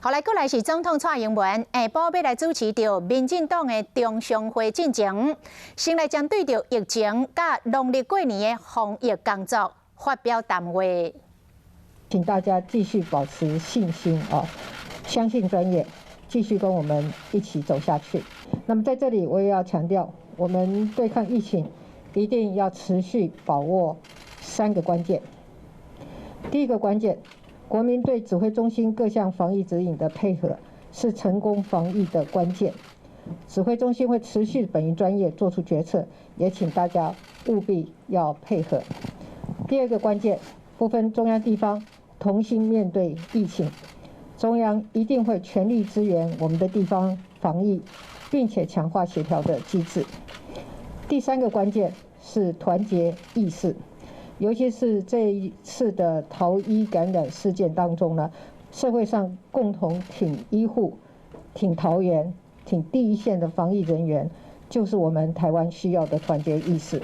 后来，过来是总统蔡英文下晡要来主持着民进党的中常会进程，先来针对着疫情甲农历过年的防疫工作发表谈话。请大家继续保持信心相信专业，继续跟我们一起走下去。那么在这里，我也要强调，我们对抗疫情一定要持续把握3个关键。第一个关键，国民对指挥中心各项防疫指引的配合是成功防疫的关键。指挥中心会持续本于专业做出决策，也请大家务必要配合。第二个关键，不分中央地方，同心面对疫情。中央一定会全力支援我们的地方防疫，并且强化协调的机制。第3个关键是团结意识。尤其是这一次的桃医感染事件当中呢，社会上共同挺医护、挺桃园、挺第一线的防疫人员，就是我们台湾需要的团结意识。